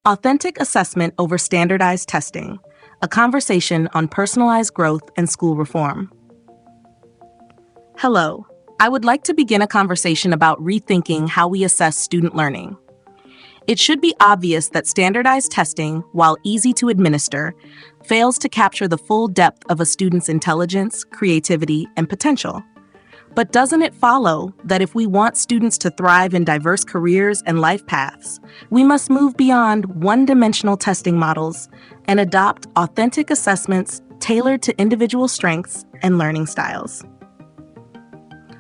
Authentic assessment over standardized testing, a conversation on personalized growth and school reform. Hello, I would like to begin a conversation about rethinking how we assess student learning. It should be obvious that standardized testing, while easy to administer, fails to capture the full depth of a student's intelligence, creativity, and potential. But doesn't it follow that if we want students to thrive in diverse careers and life paths, we must move beyond one-dimensional testing models and adopt authentic assessments tailored to individual strengths and learning styles?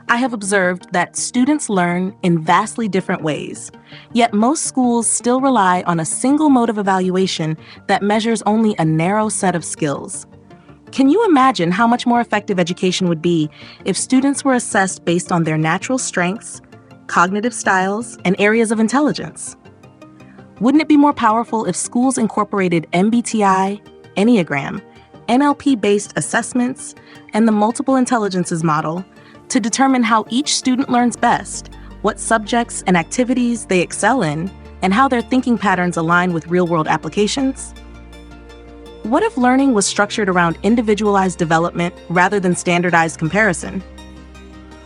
I have observed that students learn in vastly different ways, yet most schools still rely on a single mode of evaluation that measures only a narrow set of skills. Can you imagine how much more effective education would be if students were assessed based on their natural strengths, cognitive styles, and areas of intelligence? Wouldn't it be more powerful if schools incorporated MBTI, Enneagram, NLP-based assessments, and the multiple intelligences model to determine how each student learns best, what subjects and activities they excel in, and how their thinking patterns align with real-world applications? What if learning was structured around individualized development rather than standardized comparison?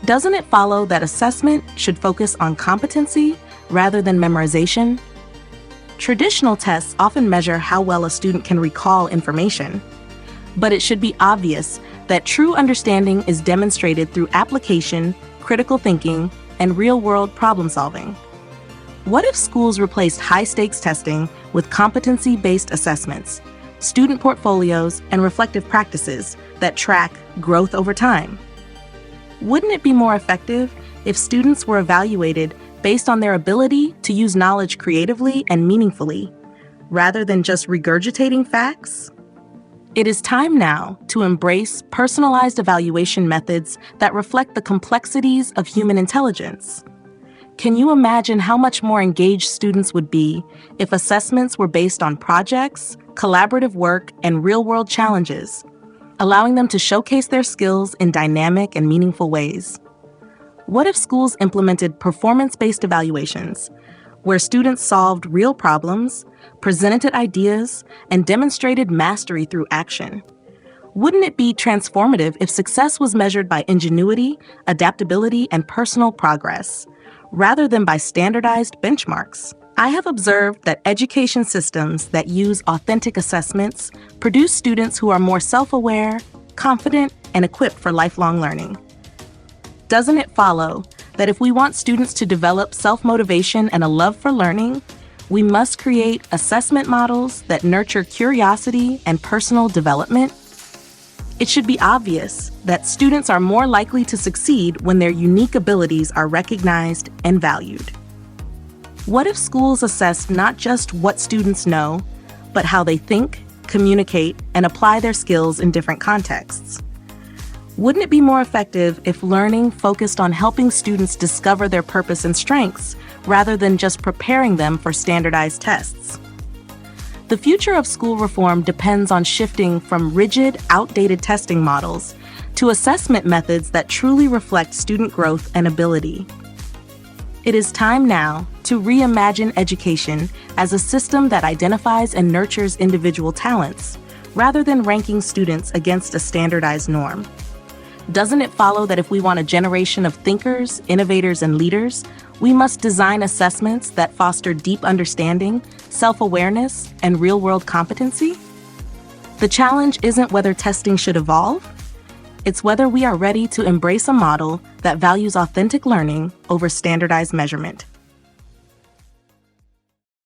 Doesn't it follow that assessment should focus on competency rather than memorization? Traditional tests often measure how well a student can recall information, but it should be obvious that true understanding is demonstrated through application, critical thinking, and real-world problem-solving. What if schools replaced high-stakes testing with competency-based assessments, student portfolios, and reflective practices that track growth over time? Wouldn't it be more effective if students were evaluated based on their ability to use knowledge creatively and meaningfully, rather than just regurgitating facts? It is time now to embrace personalized evaluation methods that reflect the complexities of human intelligence. Can you imagine how much more engaged students would be if assessments were based on projects, collaborative work, and real-world challenges, allowing them to showcase their skills in dynamic and meaningful ways? What if schools implemented performance-based evaluations, where students solved real problems, presented ideas, and demonstrated mastery through action? Wouldn't it be transformative if success was measured by ingenuity, adaptability, and personal progress, rather than by standardized benchmarks? I have observed that education systems that use authentic assessments produce students who are more self-aware, confident, and equipped for lifelong learning. Doesn't it follow that if we want students to develop self-motivation and a love for learning, we must create assessment models that nurture curiosity and personal development? It should be obvious that students are more likely to succeed when their unique abilities are recognized and valued. What if schools assessed not just what students know, but how they think, communicate, and apply their skills in different contexts? Wouldn't it be more effective if learning focused on helping students discover their purpose and strengths rather than just preparing them for standardized tests? The future of school reform depends on shifting from rigid, outdated testing models to assessment methods that truly reflect student growth and ability. It is time now to reimagine education as a system that identifies and nurtures individual talents, rather than ranking students against a standardized norm. Doesn't it follow that if we want a generation of thinkers, innovators, and leaders, we must design assessments that foster deep understanding, self-awareness, and real-world competency? The challenge isn't whether testing should evolve. It's whether we are ready to embrace a model that values authentic learning over standardized measurement.